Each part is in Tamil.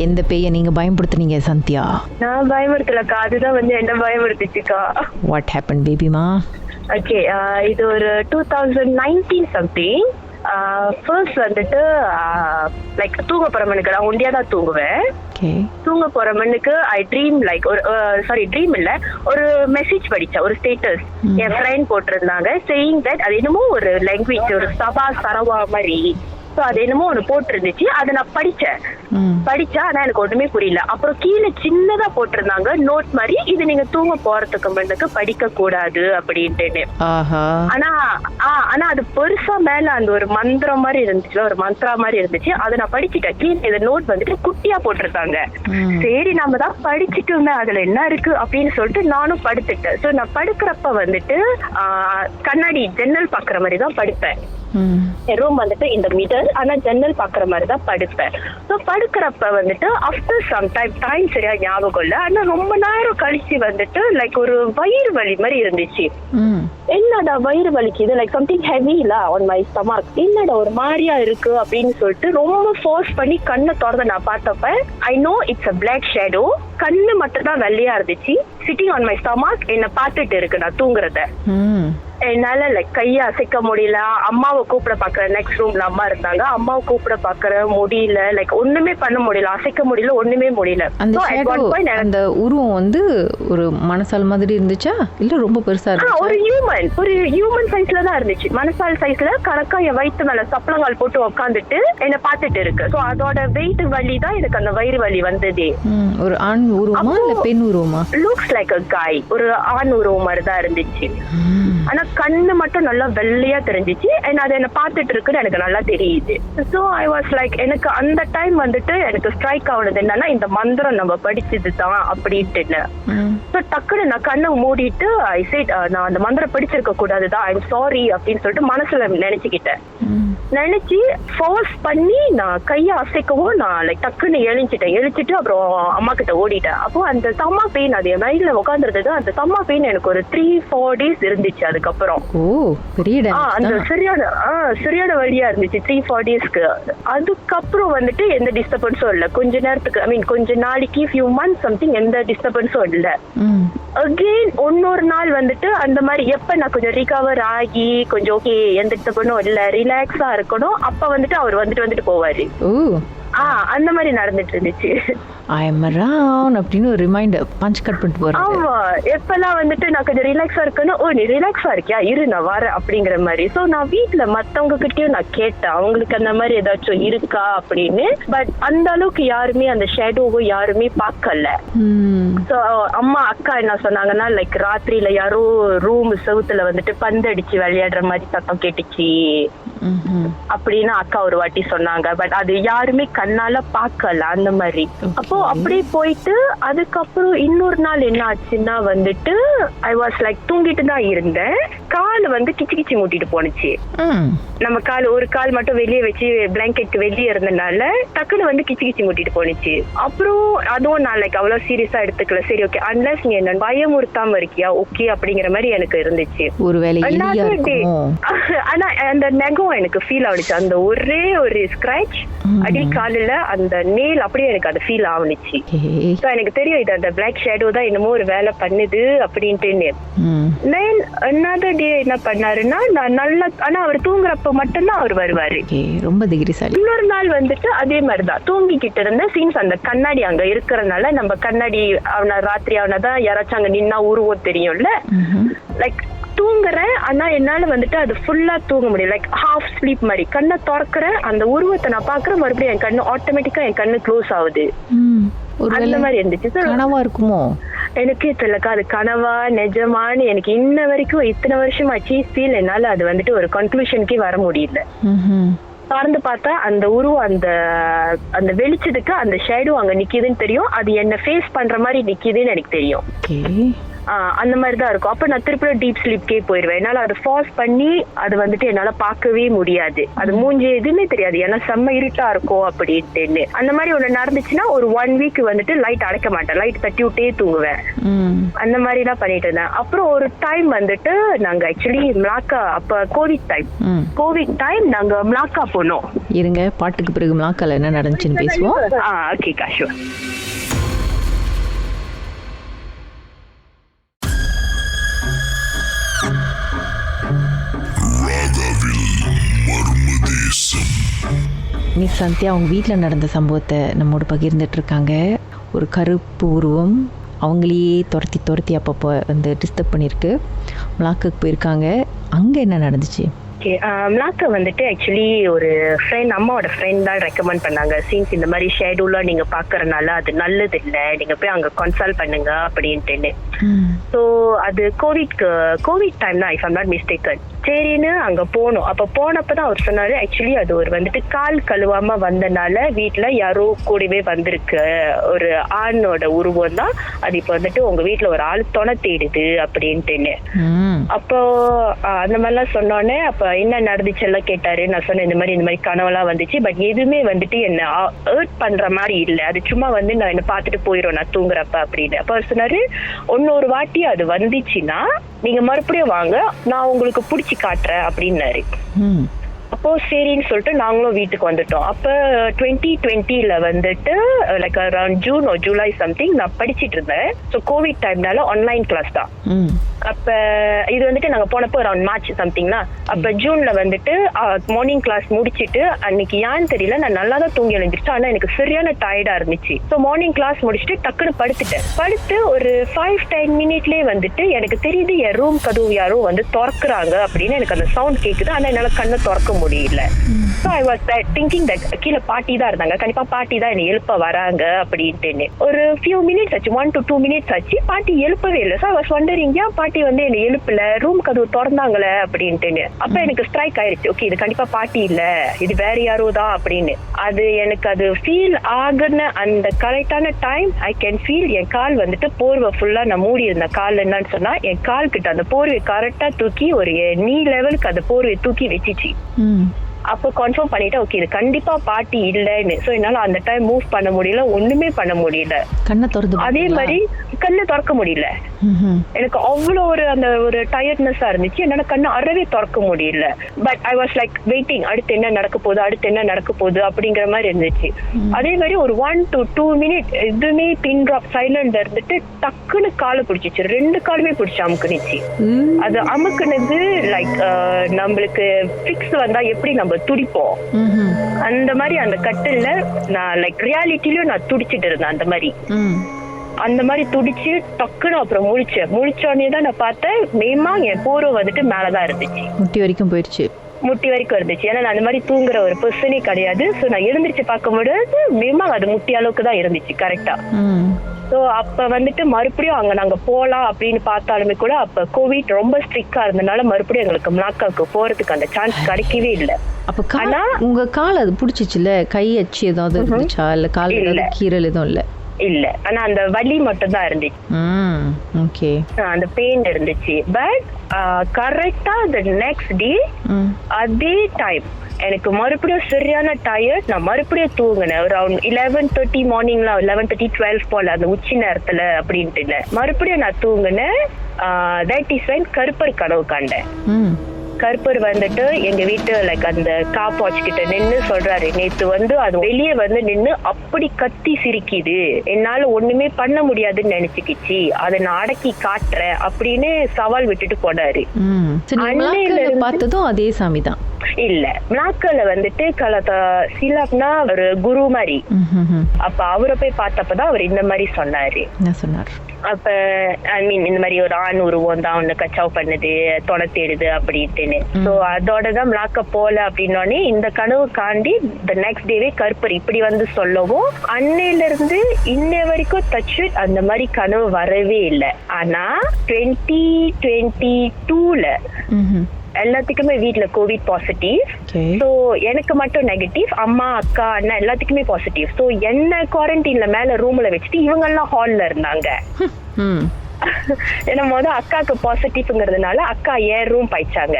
எந்த பேயை நீங்க பயன்படுத்துனீங்க சந்தியா? நான் பயமுறுத்தலக்கா, அதுதான் வந்து என்ன பயமுறுத்துச்சுக்கா. வாட் ஹேப்பன் பேபிமா? ஓகே, இது ஒரு 2019 சம்திங். ஃபர்ஸ்ட் வந்துட்டு லைக் தூங்க போற மண்ணுக்கு நான் ஒண்டியா தான் தூங்குவேன். தூங்க போற மண்ணுக்கு ஐ ட்ரீம் லைக் ஒரு சாரி ட்ரீம் இல்ல, ஒரு மெசேஜ் படிச்சேன், ஒரு ஸ்டேட்டஸ் என் ஃப்ரெண்ட் போட்டிருந்தாங்க சேயிங் தட் அது என்னமோ ஒரு லாங்குவேஜ், ஒரு சபா சரவா மாதிரி. ஸோ அது என்னமோ ஒன்று போட்டிருந்துச்சு, அதை நான் படிச்சா ஆனா எனக்கு ஒண்ணுமே புரியல. அப்புறம் கீழே சின்னதா போட்டிருந்தாங்க நோட் மாதிரி, இது நீங்க தூங்க போறதுக்கு முன்னுக்கு படிக்க கூடாது அப்படின்ட்டு. ஆனா அது பெருசா மேல அந்த ஒரு மந்திரம் மாதிரி இருந்துச்சு, ஒரு மந்த்ரா மாதிரி இருந்துச்சு. அதை நான் படிச்சுட்டேன். கீழே இந்த நோட் வந்துட்டு குட்டியா போட்டிருந்தாங்க. சரி நம்ம தான் படிச்சுட்டோமே, அதுல என்ன இருக்கு அப்படின்னு சொல்லிட்டு நானும் படுத்துட்டேன். ஸோ நான் படுக்கிறப்ப வந்துட்டு கண்ணாடி ஜன்னல் பாக்குற மாதிரி தான் படுப்பேன். ரூம் வந்துட்டு இந்த மீட்டர், ஆனா ஜன்னல் பாக்குற மாதிரி தான் படுப்பேன். ஸோ படுக்கிறப்ப வந்துட்டு ஆஃப்டர் சம் டைம் சரியா ஞாபகம் இல்லை, ஆனா ரொம்ப நேரம் கழிச்சு வந்துட்டு லைக் ஒரு வயிறு வலி மாதிரி இருந்துச்சு. என்னடா வயிறு வலிக்குது, லைக் சம்திங் ஹெவில ஆன் மை ஸ்டமக், என்னடா ஒரு மாதிரியா இருக்கு அப்படின்னு சொல்லிட்டு ரொம்ப ஃபோர்ஸ் பண்ணி கண்ணை திறந்து நான் பார்த்தப்ப I know it's a black shadow. கண்ணு மட்டும் தான் வெள்ளையா இருந்துச்சு, சிட்டிங் ஆன் மை ஸ்டமக், என்ன பார்த்துட்டு இருக்கு நான் தூங்குறத. என்னால லைக் கையை அசைக்க முடியல. அம்மாவை கூப்பிட பாக்குற, நெக்ஸ்ட் ரூம்ல அம்மா இருந்தாங்க, அம்மாவை கூப்பிட பாக்குற முடியல, லைக் ஒண்ணுமே பண்ண முடியல, அசைக்க முடியல, ஒண்ணுமே முடியல. அந்த உருவம் வந்து ஒரு மனசால் மாதிரி இருந்துச்சா இல்ல ரொம்ப பெருசா இருந்துச்சா? ஒரு ஹியூமன் சைஸ்ல தான் இருந்துச்சு, மனசால் சைஸ்ல. கணக்கா என் வயிற்று மேல சப்பளங்கால் போட்டு உட்காந்துட்டு என்ன பார்த்துட்டு இருக்கு. ஸோ அதோட வெயிட் வலி தான் எனக்கு அந்த வயிறு வலி வந்ததே. ஒரு ஆண் உருவமா இல்ல பெண் உருவமா? லுக்ஸ் லைக் அ காய், ஒரு ஆண் உருவம் மாதிரி தான் இருந்துச்சு. ஆனா கண்ணு மட்டும் நல்லா வெள்ளையா தெரிஞ்சிச்சு. அது என்ன பார்த்துட்டு இருக்குன்னு எனக்கு நல்லா தெரியுது. ஸோ ஐ வாஸ் லைக், எனக்கு அந்த டைம் வந்துட்டு எனக்கு ஸ்ட்ரைக் ஆகுனது என்னன்னா, இந்த மந்திரம் நம்ம படிச்சது தான் அப்படின்ட்டு. ஸோ டக்குன்னு நான் கண்ணை மூடிட்டு ஐ செட், நான் அந்த மந்திரம் படிச்சிருக்க கூடாதுதான், ஐ எம் சாரி அப்படின்னு சொல்லிட்டு மனசுல நினைச்சு ஃபோர்ஸ் பண்ணி நான் கையை அசைக்கவும் நான் லைக் டக்குன்னு எழுச்சிட்டு அப்புறம் அம்மா கிட்ட ஓடிட்டேன். அப்போ அந்த சம்மா பெயின், அது என் மைண்ட்ல உட்காந்துருந்தது. அந்த சம்மா பெயின் எனக்கு ஒரு 3-4 days இருந்துச்சு. அதுக்கப்புறம் அந்த சரியான வழியா இருந்துச்சு 3-4 daysக்கு. அதுக்கப்புறம் வந்துட்டு எந்த டிஸ்டர்பன்ஸும் இல்ல கொஞ்ச நேரத்துக்கு, ஐ மீன் கொஞ்ச நாளைக்கு, ஃபியூ மந்த்ஸ் சம்திங், எந்த டிஸ்டர்பன்ஸும் இல்ல. அகெயின் இன்னொரு நாள் வந்துட்டு அந்த மாதிரி எப்ப நான் கொஞ்சம் ரிகவர் ஆகி கொஞ்சம் ஓகே, எந்த டிஸ்டர்பன்ஸும் இல்ல, ரிலாக்ஸா இருக்கணும், அப்ப வந்துட்டு அவர் வந்துட்டு போவாரு. அந்த மாதிரி நடந்துட்டு இருந்துச்சு. I am around அப்படின்னு ஒரு ரிமைண்டர் பஞ்ச் கட் பண்ணிட்டு போறேன். ஆமா, எப்பெல்லாம் வந்துட்டு நான் கொஞ்சம் ரிலாக்ஸா இருக்கணும், ஓ நீ ரிலாக்ஸா இருக்கியா, இரு நான் வரேன் அப்படிங்கிற மாதிரி. சோ நான் வீட்டுல மத்தவங்க கிட்டயும் நான் கேட்டேன், அவங்களுக்கு அந்த மாதிரி ஏதாச்சும் இருக்கா அப்படின்னு. பட் அந்த அளவுக்கு யாருமே அந்த ஷேடோவை யாருமே பார்க்கல. சோ அம்மா அக்கா என்ன சொன்னாங்கன்னா, லைக் ராத்திரியில யாரோ ரூம் செவுத்துல வந்துட்டு பந்து அடிச்சு விளையாடுற மாதிரி சத்தம் கேட்டுச்சு அப்படின்னு அக்கா ஒரு வாட்டி சொன்னாங்க. பட் அது யாருமே கண்ணால பாக்கல அந்த மாதிரி. அப்போ அப்படியே போயிட்டு அதுக்கப்புறம் இன்னொரு நாள் என்ன ஆச்சுன்னா வந்துட்டு ஐ வாஸ் லைக் தூங்கிட்டு தான் இருந்தேன். கால் வந்து கிச்சு மூட்டிட்டு போனுச்சு. நம்ம கால் ஒரு கால் மட்டும் வெளியே வச்சு பிளாங்கெட் வெளியே இருந்தனால டக்குன்னு வந்து கிச்சு மூட்டிட்டு போனுச்சு. அப்புறம் அதுவும் நான் லைக் அவ்வளவு சீரியஸா எடுத்துக்கல. சரி ஓகே, அன்லஸ் நீ என்ன பயமுறுத்தாம இருக்கியா ஓகே அப்படிங்கிற மாதிரி எனக்கு இருந்துச்சு. ஆனா அந்த நெகம் எனக்கு ஃபீல் ஆகுச்சு, அந்த ஒரே ஒரு ஸ்கிராச் அடி காலில அந்த நேல் அப்படியே எனக்கு அது ஃபீல் ஆகுனுச்சு. எனக்கு தெரியும் இது அந்த பிளாக் ஷேடோ தான் என்னமோ ஒரு வேலை பண்ணுது அப்படின்ட்டு. another day என்ன பண்ணாருன்னா, நான் நல்லா, ஆனா அவர் தூங்குறப்ப மட்டும்தான் அவர் வருவாரு. ரொம்ப தைரியசாலி. இன்னொரு நாள் வந்துட்டு அதே மாதிரிதான் தூங்கிக்கிட்டு இருந்த சீன்ஸ், அந்த கண்ணாடி அங்க இருக்கிறதுனால நம்ம கண்ணாடி அவனை ராத்திரி அவனதான் யாராச்சும் அங்க நின்னா உருவம் தெரியும்ல, லைக் தூங்குறேன் ஆனா என்னால வந்துட்டு அது ஃபுல்லா தூங்க முடியல, லைக் ஹாஃப் ஸ்லீப் மாதிரி. கண்ணை திறக்கிறேன், அந்த உருவத்தை நான் பாக்குறேன், மறுபடியும் என் கண்ணு ஆட்டோமேட்டிக்கா என் கண்ணு க்ளோஸ் ஆகுது. அந்த மாதிரி இருந்துச்சு. கனவா இருக்குமோ எனக்கு தெரியலக்கா, அது கனவா நிஜமானு எனக்கு இன்ன வரைக்கும் இத்தனை வருஷம் ஆச்சு ஃபீல், என்னால அது வந்துட்டு ஒரு கன்க்ளூஷனுக்கே வர முடியல. திறந்து பார்த்தா அந்த உருவம் அந்த அந்த வெளிச்சத்துக்கு அந்த ஷேடோ அங்க நிக்குதுன்னு தெரியும், அது என்ன ஃபேஸ் பண்ற மாதிரி நிக்குதுன்னு எனக்கு தெரியும். அந்த மாதிரி தான் இருக்கும். அப்ப நான் திருப்பி டீப் ஸ்லீப்கே போயிடுவேன். என்னால அதை ஃபார்ஸ் பண்ணி அது வந்துட்டு என்னால பார்க்கவே முடியாது. அது மூஞ்சி எதுவுமே தெரியாது, ஏன்னா செம்ம இருட்டா இருக்கும் அப்படின்ட்டு. அந்த மாதிரி ஒண்ணு நடந்துச்சுன்னா ஒரு 1 வீக் வந்துட்டு லைட் அடைக்க மாட்டேன், லைட் தட்டி விட்டே தூங்குவேன். அந்த மாதிரி தான் பண்ணிட்டு இருந்தேன். அப்புறம் ஒரு டைம் வந்துட்டு நாங்க ஆக்சுவலி மிளாக்கா, அப்ப கோவிட் டைம் நாங்க மிளாக்கா போனோம். இருங்க, பாட்டுக்கு பிறகு மிளாக்கால என்ன நடந்துச்சுன்னு பேசுவோம். ஓகே காஷு. மிஸ் சந்தியா அவங்க வீட்டில் நடந்த சம்பவத்தை நம்மோடு பகிர்ந்துட்டு இருக்காங்க. ஒரு கருப்பு உருவம் அவங்களையே துரத்தி அப்பப்போ வந்து டிஸ்டர்ப் பண்ணியிருக்கு. மிளாக்குக்கு போயிருக்காங்க. அங்கே என்ன நடந்துச்சு? மிளாக்கா வந்துட்டு ஆக்சுவலி ஒரு ஃப்ரெண்ட், அம்மாவோட ஃப்ரெண்ட் தான் ரெக்கமெண்ட் பண்ணாங்க. சீன்ஸ் இந்த மாதிரி ஷெட்யூலாக நீங்க பாக்குறதுனால அது நல்லது இல்லை, நீங்க போய் அங்க கன்சல்ட் பண்ணுங்க அப்படின்ட்டு. ஸோ அது கோவிட் டைம் தான், இஃப் ஐம் நாட் மிஸ்டேக்கன். சரின்னு அங்க போனோம். அப்ப போனப்பதான் அவர் சொன்னாரு, ஆக்சுவலி அது ஒரு வந்துட்டு கால் கழுவாம வந்தனால வீட்டுல யாரோ கூடவே வந்திருக்கு, ஒரு ஆணோட உருவம் தான் அது. இப்ப வந்துட்டு உங்க வீட்டுல ஒரு ஆள் துணை தேடுது அப்படின்ட்டுன்னு. அப்போ அந்த மாதிரிலாம் சொன்னோன்னே அப்ப என்ன நடந்துச்சு எல்லாம் கேட்டாரு. நான் சொன்னேன் இந்த மாதிரி கனவெல்லாம் வந்துச்சு, பட் எதுவுமே வந்துட்டு என்ன ஹர்ட் பண்ற மாதிரி இல்லை, அது சும்மா வந்து நான் என்ன பார்த்துட்டு போயிடும் நான் தூங்குறப்ப அப்படின்னு. அப்ப அவர் சொன்னாரு, இன்னொரு வாட்டி அது வந்துச்சுன்னா நீங்க மறுபடியும் வாங்க, நான் உங்களுக்கு பிடிச்சி காட்டுறேன் அப்படின்னாரு. அப்போ சரின்னு சொல்லிட்டு நாங்களும் வீட்டுக்கு வந்துட்டோம். அப்ப 2020 வந்துட்டு like around June or July something நான் படிச்சிட்டு இருந்தேன். ஸோ கோவிட் டைம்னால ஆன்லைன் கிளாஸ் தான். அப்ப இது வந்துட்டு நாங்க போனப்போ அரௌண்ட் மார்ச் சம்திங்னா. அப்ப ஜூன்ல வந்துட்டு மார்னிங் கிளாஸ் முடிச்சிட்டு அன்னைக்கு ஏன்னு தெரியல நான் நல்லா தான் தூங்கி எழுந்திருச்சு, ஆனா எனக்கு சரியான டயர்டா இருந்துச்சு. ஸோ மார்னிங் கிளாஸ் முடிச்சுட்டு டக்குன்னு படுத்து ஒரு 5-10 மினிட்லயே வந்துட்டு எனக்கு தெரியுது என் ரூம் கதவு யாரோ வந்து திறக்குறாங்க அப்படின்னு எனக்கு அந்த சவுண்ட் கேக்குது. ஆனா என்னால கண்ணை திறக்க முடியல. So I was thinking that கீழே பாட்டி தான் இருந்தாங்க, கண்டிப்பா பாட்டி தான் என்னை எழுப்ப வராங்க அப்படின்ட்டு. ஒரு few minutes ஆச்சு, 1 to 2 minutes ஆச்சு, பாட்டி எழுப்பவே இல்லை. So I was wondering ஏன் பாட்டி வந்து என்னை எழுப்பல, ரூம் கதவு திறந்தாங்களே அப்படின்ட்டு. அப்ப எனக்கு ஸ்ட்ரைக் ஆயிடுச்சு, ஓகே இது கண்டிப்பா பாட்டி இல்ல, இது வேற யாரோ தான் அப்படின்னு. அது எனக்கு அது ஃபீல் ஆகுன அந்த கரெக்டான டைம் ஐ கேன் ஃபீல் என் கால் வந்துட்டு போர்வை ஃபுல்லா நான் மூடி இருந்தேன். கால் என்னன்னு சொன்னா என் கால் கிட்ட அந்த போர்வை கரெக்டா தூக்கி ஒரு நீ லெவலுக்கு அந்த போர்வை தூக்கி வச்சிச்சு. அப்போ கன்ஃபார்ம் பண்ணிட்டேன், ஓகே இது கண்டிப்பா பாட்டி இல்லைன்னு. ஸோ என்னால அந்த டைம் மூவ் பண்ண முடியல, ஒண்ணுமே பண்ண முடியல. கண்ணை திறந்து அதே மாதிரி கண்ணை திறக்க முடியல. எனக்கு அவ்வளோ ஒரு டயர்ட்னஸா இருந்துச்சு, என்னால கண்ணை அறவே திறக்க முடியல. But I was like waiting, அடுத்து என்ன நடக்க போகுது அப்படிங்கிற மாதிரி இருந்துச்சு. அதே மாதிரி ஒரு 1 to 2 minutes எதுவுமே பின் ட்ராப் சைலண்ட்ல இருந்துட்டு டக்குன்னு காலை பிடிச்சிச்சு, 2 காலுமே பிடிச்சி அமுக்குனுச்சு. அது அமுக்குனது லைக் நம்மளுக்கு ஃபிக்ஸ் வந்தா எப்படி நம்ம துடிப்போம் அந்த மாதிரி அந்த கட்டில்ல நான் லைக் ரியாலிட்டிலயும் நான் துடிச்சிட்டு இருந்தேன். அந்த மாதிரி துடிச்சு டக்குன்னு அப்புறம் முழிச்சோடனே தான் நான் பார்த்தேன், மேமா என் போர்வை வந்துட்டு மேலதான் இருந்துச்சு, முட்டி வரைக்கும் இருந்துச்சு. ஏன்னா நான் அந்த மாதிரி தூங்குற ஒரு பர்சனே கிடையாது. ஸோ நான் எழுந்திரிச்சு பார்க்க முடியாது, மேமா அது முட்டி அளவுக்கு தான் இருந்துச்சு கரெக்டா. ஸோ அப்ப வந்துட்டு மறுபடியும் அங்க நாங்க போலாம் அப்படின்னு பார்த்தாலுமே கூட அப்ப கோவிட் ரொம்ப ஸ்ட்ரிக்டா இருந்தனால மறுபடியும் எங்களுக்கு மிளாக்காவுக்கு போறதுக்கு அந்த சான்ஸ் கிடைக்கவே இல்லை. அப்ப ஆனா உங்க கால் அது பிடிச்சிச்சுல, கை அச்சு ஏதாவது இருந்துச்சா இல்ல கால் கீரல் எதுவும் இல்ல? ஆனா அந்த வலி மட்டும் தான் இருந்துச்சு. ஓகே, அந்த பெயின் இருந்துச்சு. பட் கரெக்டா the next day அதே டைம் எனக்கு மறுபடியும் சரியான டயர்ட். நான் மறுபடியும் தூங்கினேன் அரௌண்ட் 11:30 மார்னிங்ல, 11:30-12 போல அந்த உச்சி நேரத்துல அப்படின்ட்டு. மறுபடியும் நான் தூங்கினேன். தட் இஸ் when கருப்பர் கனவு கண்டேன். கருப்பர் வந்துட்டு எங்க வீட்டு லைக் அந்த கார் வாட்ச் கிட்ட நின்னு சொல்றாரு, நேத்து வந்து அது வெளியே வந்து நின்னு அப்படி கத்தி சிரிக்குது, என்னால ஒண்ணுமே பண்ண முடியாதுன்னு நினைச்சுக்கிச்சு, அதை நான் அடக்கி காட்டுறேன் அப்படின்னு சவால் விட்டுட்டு போனாரு. பார்த்ததும் அதே சாமி தான் இல்ல, மிளாக்கால வந்துட்டு சிலப்னா ஒரு குரு மாதிரி. அப்ப அவரை போய் பார்த்தப்பதான் அவர் இந்த மாதிரி சொன்னாரு. அப்ப ஐ மீன் இந்த மாதிரி ஒரு ஆண் உருவம் தான் ஒண்ணு கச்சாவ் பண்ணுது, தொலை தேடுது அப்படின்ட்டுன்னு. சோ அதோடதான் மிளாக்க போல அப்படின்னோடனே இந்த கனவு காண்டி த நெக்ஸ்ட் டேவே கருப்பர் இப்படி வந்து சொல்லவும் அன்னையில இருந்து இன்னை வரைக்கும் தச்சு அந்த மாதிரி கனவு வரவே இல்லை. ஆனா 2022ல எல்லாத்துக்குமே வீட்டுல கோவிட் பாசிட்டிவ். சோ எனக்கு மட்டும் நெகட்டிவ், அம்மா அக்கா அண்ணா எல்லாத்துக்குமே பாசிட்டிவ். சோ என்ன குவாரண்டைன்ல மேல ரூம்ல வச்சுட்டு இவங்க எல்லாம் ஹால்ல இருந்தாங்க. ஏன்னா அக்காவுக்கு பாசிட்டிவ்ங்கிறதுனால அக்கா என் ரூம் பாய்ச்சாங்க.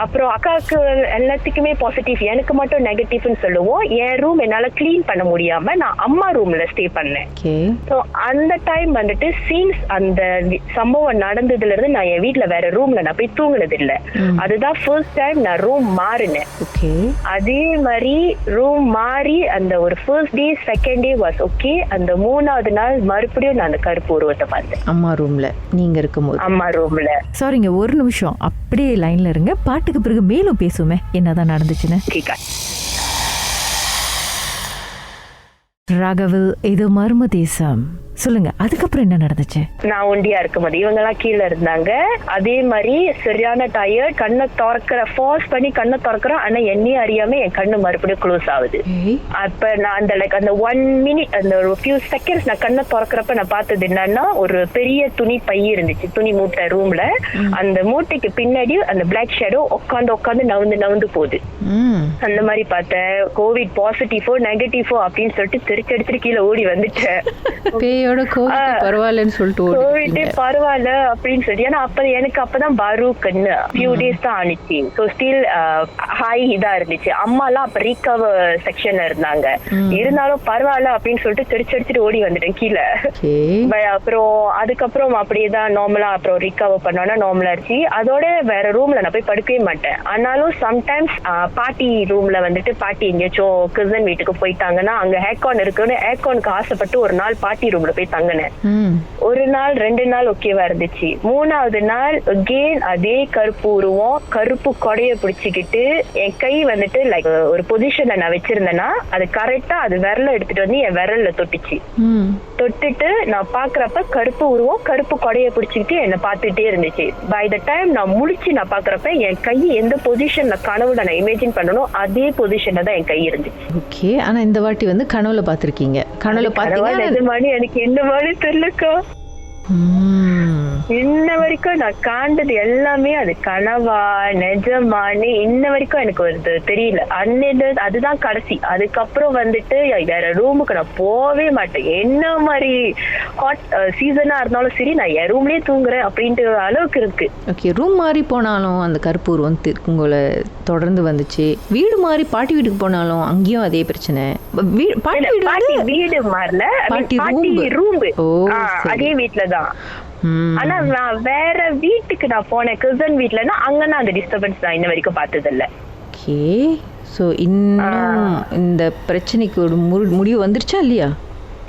அப்புறம் அக்காவுக்கு எல்லாத்துக்குமே பாசிட்டிவ், எனக்கு மட்டும் நெகட்டிவ்னு சொல்லுவோம். என் ரூம் என்னால கிளீன் பண்ண முடியாம நான் அம்மா ரூம்ல ஸ்டே பண்ணேன். ஸோ அந்த டைம் வந்துட்டு சீன்ஸ் அந்த சம்பவம் நடந்ததுல இருந்து நான் என் வீட்டுல வேற ரூம்ல நான் போய் தூங்குனது இல்ல. அதுதான் ஃபர்ஸ்ட் டைம் நான் ரூம் மாறினேன். அதே மாதிரி ரூம் மாறி அந்த ஒரு first day second day was okay. அந்த 3வது நாள் மறுபடியும் நான் அந்த கருப்பு உருவத்தை பார்த்தேன் அம்மா ரூம்ல. நீங்க இருக்கும்போது அம்மா ரூம்ல. சாரிங்க, ஒரு நிமிஷம் அப்படியே லைன்ல இருங்க. பாட்டுக்கு பிறகு மேலும் பேசுமே என்னதான் நடந்துச்சுன்னு. ராகவ், இது மர்ம தேசம். சொல்லுங்க, அதுக்கப்புறம் என்ன நடந்துச்சு? நான் ஒண்டியா இருக்கும்போது இவங்க எல்லாம் கீழே இருந்தாங்க. அதே மாதிரி சரியான டயர்ட், கண்ணை திறக்கிற ஃபார்ஸ் பண்ணி கண்ணை திறக்கிறேன். ஆனா என்னையும் அறியாம என் கண்ணு மறுபடியும் க்ளோஸ் ஆகுது. அப்ப நான் அந்த அந்த 1 மினிட் அந்த ஒரு ஃபியூ செகண்ட்ஸ் நான் கண்ணை திறக்கிறப்ப நான் பார்த்தது என்னன்னா, ஒரு பெரிய துணி பை இருந்துச்சு, துணி மூட்டை ரூம்ல. அந்த மூட்டைக்கு பின்னாடி அந்த பிளாக் ஷேடோ உட்காந்து நவுந்து போகுது. அந்த மாதிரி பார்த்தேன். கோவிட் பாசிட்டிவோ நெகட்டிவோ அப்படின்னு சொல்லிட்டு திருச்செடுத்துட்டு கீழே ஓடி வந்துட்டேன். பரவாயில்லன்னு சொல்லிட்டு பரவாயில்ல அப்படின்னு சொல்லி. ஏன்னா எனக்கு அப்பதான் பருக்குன்னு ஃபியூ டேஸ் தான் ஆனிச்சு. ஸோ ஸ்டில் ஹை இதா இருந்துச்சு. அம்மா எல்லாம் அப்ப ரீகவர் செக்ஷன்ல இருந்தாங்க. இருந்தாலும் பரவாயில்ல அப்படின்னு சொல்லிட்டு தெரிச்சடிச்சுட்டு ஓடி வந்துட்டேன் கீழே. அப்புறம் அதுக்கப்புறம் அப்படியேதான் நார்மலா அப்புறம் ரீகவர் பண்ணோன்னா நார்மலா இருந்துச்சு. அதோட வேற ரூம்ல நான் போய் படுக்கவே மாட்டேன். ஆனாலும் சம்டைம்ஸ் பாட்டி ரூம்ல வந்துட்டு பாட்டி எங்கேயாச்சும் கசன் வீட்டுக்கு போயிட்டாங்கன்னா அங்க ஹேக்கான் இருக்குன்னு ஹேக்கானுக்கு ஆசைப்பட்டு ஒரு நாள் பாட்டி ரூம்ல போய் தங்கினேன். ஒரு நாள் 2 நாள் ஓகேவா இருந்துச்சு. 3வது நாள் அகெயின் அதே கருப்பு உருவம், கருப்பு கொடைய பிடிச்சுக்கிட்டு என் கை வந்துட்டு லைக் ஒரு பொசிஷன்ல நான் வச்சிருந்தேன்னா அது கரெக்டா அது விரல எடுத்துட்டு வந்து என் விரல்ல தொட்டுச்சு. தொட்டுட்டு நான் பாக்குறப்ப கருப்பு உருவம் கருப்பு கொடைய பிடிச்சுக்கிட்டு என்ன பாத்துட்டே இருந்துச்சு. பை த டைம் நான் முழிச்சு நான் பாக்குறப்ப என் கை எந்த பொசிஷன்ல கனவுல நான் இமேஜின் பண்ணணும் அதே பொசிஷன்ல தான் என் கை இருந்துச்சு. ஓகே, ஆனா இந்த வாட்டி வந்து கனவுல பாத்திருக்கீங்க. கனவுல பாத்தீங்க எனக்கு என்ன மாதிரி தெரியலக்கா. இன்ன வரைக்கும் நான் காண்டது எல்லாமே அது கனவா நிஜமானு இன்ன வரைக்கும் எனக்கு ஒரு தெரியல. அதுதான் கடைசி. அதுக்கப்புறம் வந்துட்டு வேற ரூமுக்கு நான் போவே மாட்டேன். என்ன மாதிரி ஹாட் சீசனா இருந்தாலும் சரி நான் என் ரூம்லயே தூங்குறேன் அப்படின்ட்டு அளவுக்கு இருக்கு. ஓகே, ரூம் மாறி போனாலும் அந்த கருப்பு உருவம் உங்களை தொடர்ந்து வந்துச்சு. வீடு மாறி பாட்டி வீட்டுக்கு போனாலும் அங்கேயும் அதே பிரச்சனை. வீடு மாறல, பாட்டி ரூம் அதே வீட்டுலதான். ஆனா நான் வேற வீட்டுக்கு நான் போனேன் கசன் வீட்டுலன்னா அங்கன்னா அந்த டிஸ்டர்பன்ஸ் நான் இன்ன வரைக்கும் பார்த்தது இல்ல. ஓகே, சோ இன்னும் இந்த பிரச்சனைக்கு ஒரு முடிவு வந்துருச்சா இல்லையா?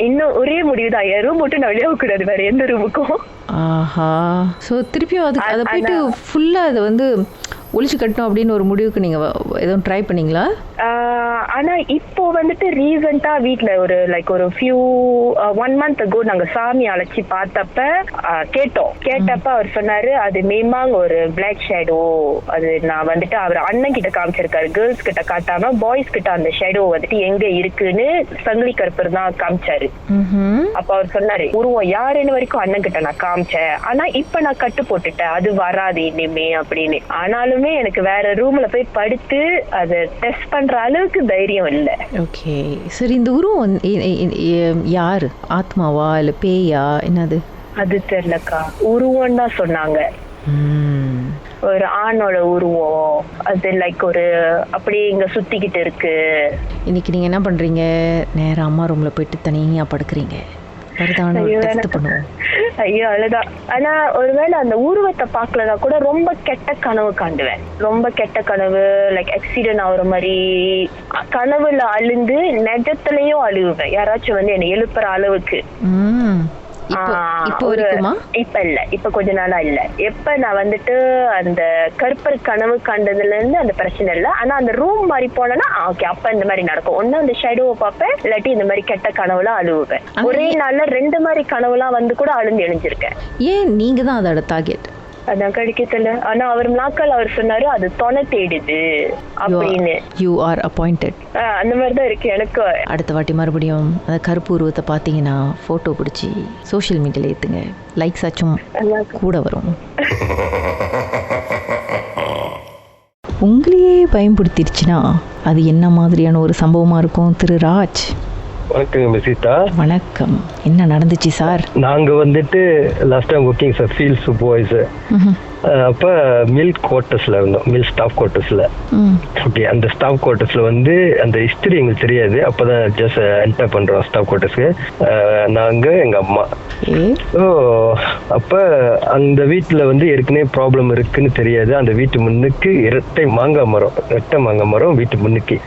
இன்னும் ஒரே முடிவுதான், என் ரூம் மட்டும் நான் வெளியே கூடாது வேற எந்த ரூமுக்கும். ஆஹா, சோ திருப்பியும் அதை போயிட்டு ஃபுல்லா அதை வந்து ஒளிச்சு கட்டணும் அப்படின்னு ஒரு முடிவுக்கு நீங்க எதுவும் ட்ரை பண்ணீங்களா? ஆனா இப்போ வந்துட்டு ரீசெண்டா வீட்டுல ஒரு லைக் ஒரு ஃபியூ 1 month ago நாங்க சாமி அழைச்சி பார்த்தப்ப கேட்டப்ப அவர் சொன்னாரு அது மேமாங்க ஒரு பிளாக் ஷேடோ. அது நான் வந்துட்டு அவர் அண்ணன் கிட்ட காமிச்சிருக்காரு, கேர்ள்ஸ் கிட்ட காட்டாம பாய்ஸ் கிட்ட அந்த ஷேடோ வந்துட்டு எங்க இருக்குன்னு சங்கிலி கருப்பர் தான் காமிச்சாரு. அப்ப அவர் சொன்னாரு உருவம் யாருன்னு வரைக்கும் அண்ணன் கிட்ட நான் காமிச்சேன், ஆனா இப்ப நான் கட்டு போட்டுட்டேன் அது வராது இனிமே அப்படின்னு. ஆனாலுமே எனக்கு வேற ரூம்ல போய் படுத்து அதை டெஸ்ட் பண்ற அளவுக்கு தைரியம் இல்ல. ஓகே, சரி, இந்த உருவம் யாரு? ஆத்மாவா இல்ல பேயா? என்னது அது தெரியலக்கா. உருவம் தான் சொன்னாங்க, ஒரு ஆணோட உருவம். அது லைக் ஒரு அப்படியே இங்க சுத்திக்கிட்டு இருக்கு. இன்னைக்கு நீங்க என்ன பண்றீங்க? நேரா அம்மா ரூம்ல போயிட்டு தனியா படுக்கிறீங்க. ஐயோ அவ்வளவுதான். ஆனா ஒருவேளை அந்த உருவத்தை பாக்கலனா கூட ரொம்ப கெட்ட கனவு காண்டுவேன். ரொம்ப கெட்ட கனவு, லைக் ஆக்சிடென்ட் ஆகுற மாதிரி கனவுல அழுந்து நெஜத்திலயும் அழுவேன். யாராச்சும் வந்து என்ன எழுப்புற அளவுக்கு. இப்ப வரைக்குமா? இப்ப இல்ல, இப்ப கொஞ்ச நாளா இல்ல. எப்ப நான் வந்துட்டு அந்த கருப்பர் கனவு கண்டதுல இருந்து அந்த பிரச்சனை இல்ல. ஆனா அந்த ரூம் மாதிரி போனா ஓகே, அப்ப இந்த மாதிரி நடக்கும். ஒண்ணு அந்த ஷேடோவை பார்ப்பேன், இல்லாட்டி இந்த மாதிரி கெட்ட கனவுலாம் அழுவேன். ஒரே நாள்ல 2 மாதிரி கனவுலாம் வந்து கூட அழுந்து எழுஞ்சிருக்கேன். ஏன் நீங்க தான் அதோட டார்கெட்? அதான் கிடைக்கல. ஆனா அவர் நாட்கள் அவர் சொன்னாரு அது தொணை தேடுது அப்படின்னு. You are appointed. அந்த மாதிரிதான் இருக்கு எனக்கு. அடுத்த வாட்டி மறுபடியும் அந்த கருப்பு உருவத்தை பார்த்தீங்கன்னா போட்டோ பிடிச்சி சோஷியல் மீடியால ஏத்துங்க. லைக்ஸ் ஆச்சும் கூட வரும். உங்களையே பயன்படுத்திடுச்சுன்னா அது என்ன மாதிரியான ஒரு சம்பவமா இருக்கும் திரு ராஜ்? வணக்கம் மிஸ் சீதா. வணக்கம். என்ன நடந்துச்சு சார்? நாங்க வந்துட்டு last time working sir field supervisor. அப்ப மில்க் குவார்ட்டர்ஸ்ல இருந்தோம், மில்க் ஸ்டாஃப் குவார்ட்டர்ஸ்ல. ஓகே, அந்த ஸ்டாஃப் குவார்ட்டர்ஸ்ல வந்து அந்த ஹிஸ்டரி எங்களுக்கு தெரியாது. அப்பதான் ஜஸ்ட் என்டர் பண்றோம் ஸ்டாஃப் குவார்ட்டர்ஸ்க்கு, நாங்க எங்க அம்மா. ஸோ அப்ப அந்த வீட்டுல வந்து ஏற்கனவே ப்ராப்ளம் இருக்குன்னு தெரியாது. அந்த வீட்டு முன்னுக்கு இரட்டை மாங்காய் மரம் வீட்டு முன்னுக்கு.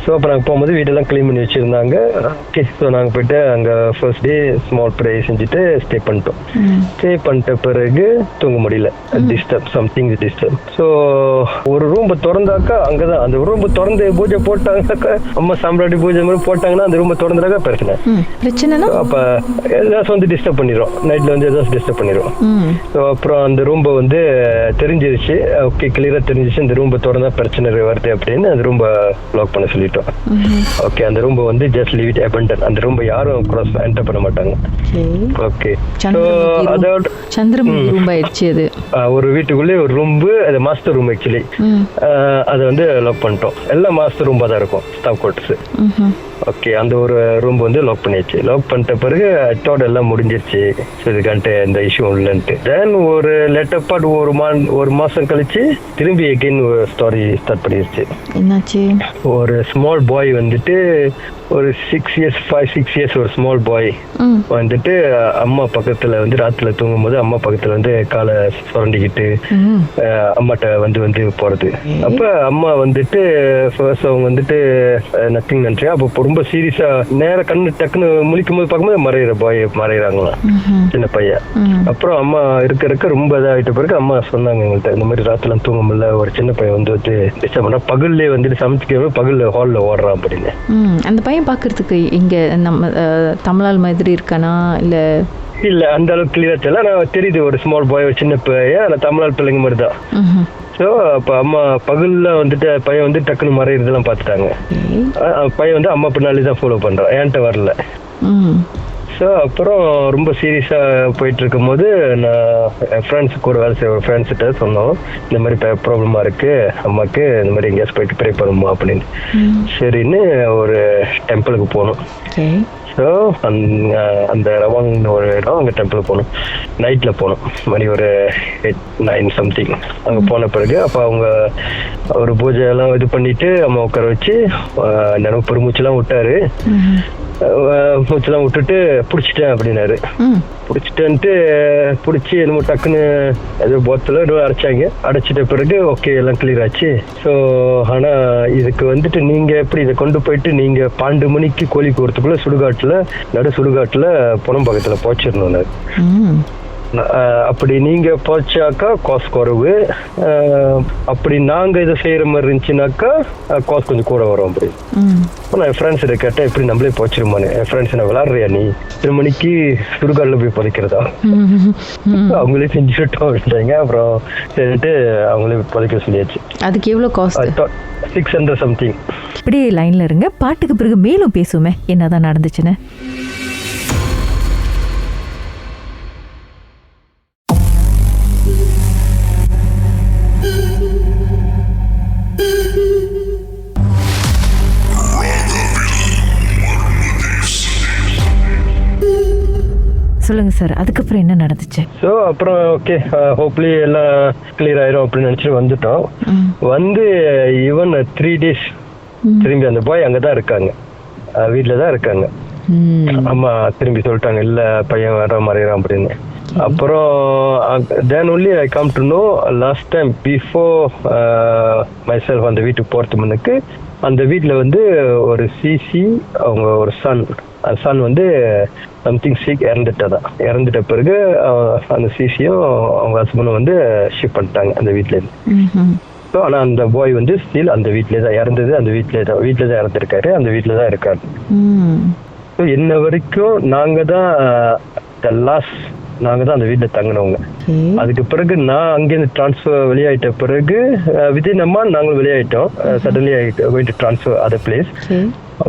ஸோ அப்போ நாங்கள் போகும்போது வீட்டெல்லாம் கிளீன் பண்ணி வச்சிருந்தாங்க. ஓகே, ஸோ நாங்கள் போயிட்டு அங்கே ஃபர்ஸ்ட் டே ஸ்மால் ப்ரே செஞ்சுட்டு ஸ்டே பண்ணிட்டோம். ஸ்டே பண்ணிட்ட பிறகு தூங்க முடியல, சம்திங் டிஸ்டர்ப். ஸோ ஒரு ரூம் திறந்தாக்கா அங்கதான் அந்த ரூம் திறந்து பூஜை போட்டாங்கன்னாக்கா, அம்மா சாம்பிராட்டி பூஜை மாதிரி போட்டாங்கன்னா அந்த ரூம் திறந்தாக்கா பிரச்சனை. அப்ப ஏதாச்சும் வந்து டிஸ்டர்ப் பண்ணிடும், நைட்ல வந்து ஏதாச்சும் டிஸ்டர்ப் பண்ணிடும். ஸோ அப்புறம் அந்த ரூம் வந்து தெரிஞ்சிருச்சு. ஓகே, கிளியரா தெரிஞ்சிச்சு இந்த ரூம் திறந்தா பிரச்சனை வருது அப்படின்னு அந்த ரூம் லாக் பண்ண சொல்லிட்டோம். ஓகே, அந்த ரூம் வந்து ஜஸ்ட் லீவ் இட் அபண்டன்ட். அந்த ரூம் யாரும் கிராஸ் என்டர் பண்ண மாட்டாங்க. ஓகே, அதோட சந்திரமுகி ரூம் ஆயிடுச்சு அது. ஒரு வீட்டுக்குள்ளே ஒரு ரூம், அது மாஸ்டர் ரூம் ஆக்சுவலி. அதை வந்து லாக் பண்ணிட்டோம். எல்லாம் மாஸ்டர் ரூம்பா தான் இருக்கும், ஸ்டாஃப் குவார்ட்டர்ஸ். ஓகே, அந்த ஒரு ரூம் வந்து லாக் பண்ணியாச்சு. லாக் பண்ணிட்ட பிறகு அட்டோட எல்லாம் முடிஞ்சிருச்சு. இதுக்கான்ட்டு இந்த இஷ்யூ இல்லைன்ட்டு தென் ஒரு லெட்டர் பார்ட் ஒரு மாசம் கழிச்சு திரும்பி எகைன் ஸ்டோரி ஸ்டார்ட் பண்ணிருச்சு. என்னாச்சு? ஒரு ஸ்மால் பாய் வந்துட்டு ஒரு 5-6 இயர்ஸ் ஒரு ஸ்மால் பாய் வந்துட்டு அம்மா பக்கத்துல வந்து ராத்திரில தூங்கும் போது அம்மா பக்கத்துல வந்து காலை சுரண்டிக்கிட்டு அம்மாட்ட வந்து போறது. அப்ப அம்மா வந்துட்டு ஃபர்ஸ்ட் அவங்க வந்துட்டு நத்திங் நன்றி. அப்ப ரொம்ப சீரியஸா நேர கண்ணு டக்குன்னு முழிக்கும் போது பார்க்கும்போது மறையிறாங்களாம் சின்ன பையன். அப்புறம் அம்மா இருக்க ரொம்ப இதாகிட்ட பிறகு அம்மா சொன்னாங்க எங்கள்கிட்ட, இந்த மாதிரி ராத்திரில தூங்க முடியல, ஒரு சின்ன பையன் வந்து டிஸ்டர்ப் பண்ணா பகல்லே வந்துட்டு சமைச்சிக்க பகல்ல ஹால்ல ஓடுறான் அப்படின்னு. அந்த பையன் பாக்குறதுக்கு இங்க நம்ம தமிழால் மாதிரி இருக்கானா இல்ல அந்த அளவுக்கு கிளியரா தெரியல. நான் தெரியுது ஒரு ஸ்மால் பாய், ஒரு சின்ன பையன், ஆனா தமிழ்நாடு பிள்ளைங்க மாதிரி தான். ஸோ அப்போ அம்மா பகல்ல வந்துட்டு பையன் வந்து டக்குன்னு மறையிறதெல்லாம் பார்த்துட்டாங்க. பையன் வந்து அம்மா பின்னாலே தான் ஃபாலோ பண்றான், என்கிட்ட வரல. ஸோ அப்புறம் ரொம்ப சீரியஸாக போயிட்டு இருக்கும் போது நான் என் ஃப்ரெண்ட்ஸுக்கு ஒரு வேலை செய்ய ஃப்ரெண்ட்ஸ்கிட்ட சொன்னோம், இந்த மாதிரி ப்ராப்ளமாக இருக்கு அம்மாவுக்கு, இந்த மாதிரி எங்கேயாச்சும் போயிட்டு ப்ரே பண்ணுமா அப்படின்னு. சரின்னு ஒரு டெம்பிளுக்கு போனோம். ஸோ அந்த ரவாங்னு ஒரு இடம், அங்கே டெம்பிள் போகணும். நைட்டில் போனோம், மணி ஒரு 8-9 சம்திங். அங்கே போன பிறகு அப்போ அவங்க ஒரு பூஜையெல்லாம் இது பண்ணிட்டு அம்மா உட்கார வச்சு நினைவு பெருமூச்செல்லாம் விட்டாரு. மூச்செல்லாம் விட்டுட்டு பிடிச்சிட்டேன் அப்படின்னாரு. பிடிச்சி என்னமோ டக்குன்னு ஏதோ போத்தல அடைச்சிட்ட பிறகு ஓகே எல்லாம் கிளியர் ஆச்சு. ஸோ ஆனா இதுக்கு வந்துட்டு நீங்க எப்படி இதை கொண்டு போயிட்டு நீங்க 12 மணிக்கு கோழி போறதுக்குள்ள சுடுகாட்டுல புறம் பக்கத்துல போச்சிடணும். அப்படி நீங்க போச்சாக்கா காசு குறைவு, அப்படி நாங்க இதை செய்யற மாதிரி இருந்துச்சுனாக்கா காசு கொஞ்சம் கூட வரும். அப்படி நான் என் ஃப்ரெண்ட்ஸ் கிட்ட கேட்டேன், எப்படி நம்மளே போச்சிருமானு. என் ஃப்ரெண்ட்ஸ் என்ன விளாடுறியா நீ, 3 மணிக்கு சுடுகாடுல போய் புதைக்கிறதா, அவங்களே செஞ்சுட்டோம் அப்படின்ட்டாங்க. அப்புறம் சரிட்டு அவங்களே புதைக்க சொல்லியாச்சு. அதுக்கு எவ்வளவு காஸ்ட்? 600 சம்திங். இப்படியே லைன்ல இருங்க, பாட்டுக்கு பிறகு மேலும் பேசுவோமே என்னதான் நடந்துச்சுன்னு. சொல்லுங்க சார், அதுக்கப்புறம் என்ன நடந்துச்சு? ஸோ அப்புறம் ஓகே, ஹோப்லி எல்லாம் கிளியர் ஆயிரும் அப்படின்னு நினைச்சிட்டு வந்துட்டோம். வந்து ஈவன் 3 days திரும்பி அந்த பாய் அங்கதான் இருக்காங்க, வீட்டுல தான் இருக்காங்க. அம்மா திரும்பி சொல்லிட்டாங்க, இல்ல பையன் வர மறையிறான் அப்படின்னு. அப்புறம் then only I come to know last time before myself அந்த வீட்டுக்கு போறதுக்கு முன்னுக்கு அந்த வீட்டுல வந்து ஒரு சிசி அவங்க ஒரு சன் வந்து சம்திங் சீக் இறந்துட்ட பிறகு அந்த சிசியும் அவங்க ஹஸ்பண்டும் வந்து ஷிஃப்ட் பண்ணிட்டாங்க அந்த வீட்டுல இருந்து. ஸோ ஆனா அந்த பாய் வந்து ஸ்டில் அந்த வீட்லயே தான் இறந்தது, அந்த வீட்ல தான் இறந்துருக்காரு, அந்த வீட்டுல தான் இருக்காரு. ஸோ இன்ன வரைக்கும் நாங்க தான் அந்த வீட்டுல தங்கினவங்க. அதுக்கு பிறகு நான் அங்கேருந்து டிரான்ஸ்ஃபர் வெளியாயிட்ட பிறகு வித்தின் நாங்களும் வெளியாயிட்டோம். Suddenly I going to transfer other place.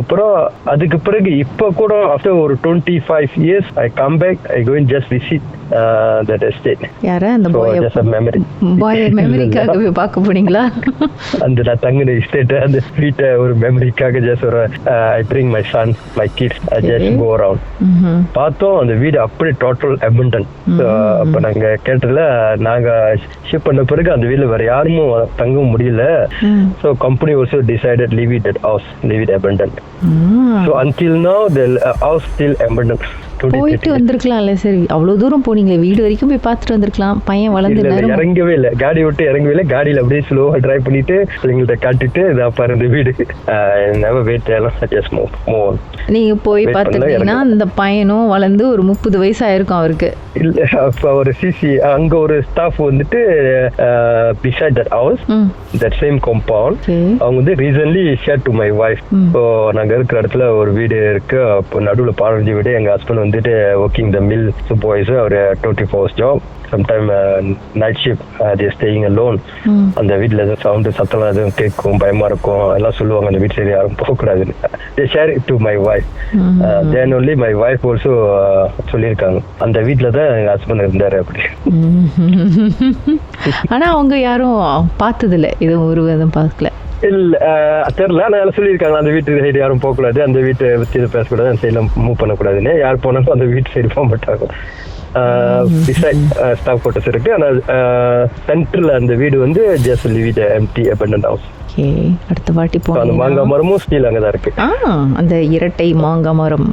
அப்புறம் அதுக்கு பிறகு இப்ப கூட ஆஃப்டர் ஒரு 25 years I come back, I going just visit that estate. யாரா அந்த So bye just a memory. பாய் மெமரிக்காக போய் பார்க்க போனீங்களா? அந்த நான் தங்கின எஸ்டேட் அந்த வீட்டை ஒரு மெமரிக்காக ஜஸ்ட் ஒரு I bring my son my kids I just go around. பார்த்தோம் அந்த வீடு அப்படி டோட்டல் அபண்டன்ட். அப்ப நாங்க கேட்டதுல நாங்க ஷிப் பண்ண பிறகு அந்த வீட்டுல வேற யாரும் தங்க முடியல. So company also decided leave it at house, leave it abandoned. So until now the house still abandoned. போயிட்டு வந்திருக்கலாம்ல சரி, அவ்வளவு தூரம் போனீங்களே, வீடு வரைக்கும் போய் பார்த்துட்டு வந்திருக்கலாம். பையன் வளர்ந்து இறங்கவே இல்லை, காடி விட்டு இறங்கவே இல்லை. காடியில அப்படியே ஸ்லோவா டிரைவ் பண்ணிட்டு பிள்ளைங்கள்ட்ட காட்டிட்டு இதா பாரு இந்த வீடு. நீங்க போய் பார்த்துட்டீங்கன்னா அந்த பையனும் வளர்ந்து ஒரு 30 வயசு ஆயிருக்கும் அவருக்கு. இல்ல அப்ப ஒரு சிசி அங்க ஒரு ஸ்டாஃப் வந்துட்டு beside that house, that same compound, அவங்க வந்து recently shared to my wife. So நாங்க இருக்கிற இடத்துல ஒரு வீடு இருக்கு, அப்போ நடுவுல 15 வீடு. எங்க ஹஸ்பண்ட் வந்துட்டு working the mill supervisor, ஒரு 24 hours job. Sometime night shift, they staying alone. அந்த வீட்டுல ஏதாவது சவுண்ட் சத்தம் எதுவும் கேட்கும், பயமா இருக்கும், எல்லாம் சொல்லுவாங்க அந்த வீட்டு சைடு யாரும் போக கூடாதுன்னு. They share it to my wife. Then only my wife also சொல்லியிருக்காங்க அந்த வீட்டுல தான் எங்க ஹஸ்பண்ட் இருந்தாரு அப்படி. ஆனா அவங்க யாரும் பார்த்தது இல்லை, இது ஒரு விதம் பார்க்கல. இல்ல தெரியல, நான் சொல்லியிருக்காங்க அந்த வீட்டு சைடு யாரும் போக கூடாது, அந்த வீட்டை பத்தி இதை பேசக்கூடாது, அந்த சைட்ல மூவ் பண்ணக்கூடாதுன்னு. யார் போனாலும் அந்த வீட்டு சைடு போக மாட்டாங்க. ஸ்டாஃப் குவார்ட்டர்ஸ் இருக்கு, ஆனா சென்டர்ல அந்த வீடு வந்து just leave it empty abundant house. அடுத்த வாட்டி போ. அந்த மாங்காய் மரமும் ஸ்டீல் அங்கதான் இருக்கு. அந்த இரட்டை மாங்காய் மரம்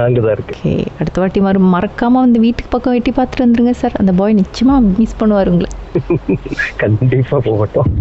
அங்கதான் இருக்கு. அடுத்த வாட்டி மறக்காம வந்து வீட்டுக்கு பக்கம் வெட்டி பார்த்துட்டு வந்துருங்க சார். அந்த பாய் நிச்சயமா மிஸ் பண்ணுவாரு உங்களை. கண்டிப்பா போகட்டும்.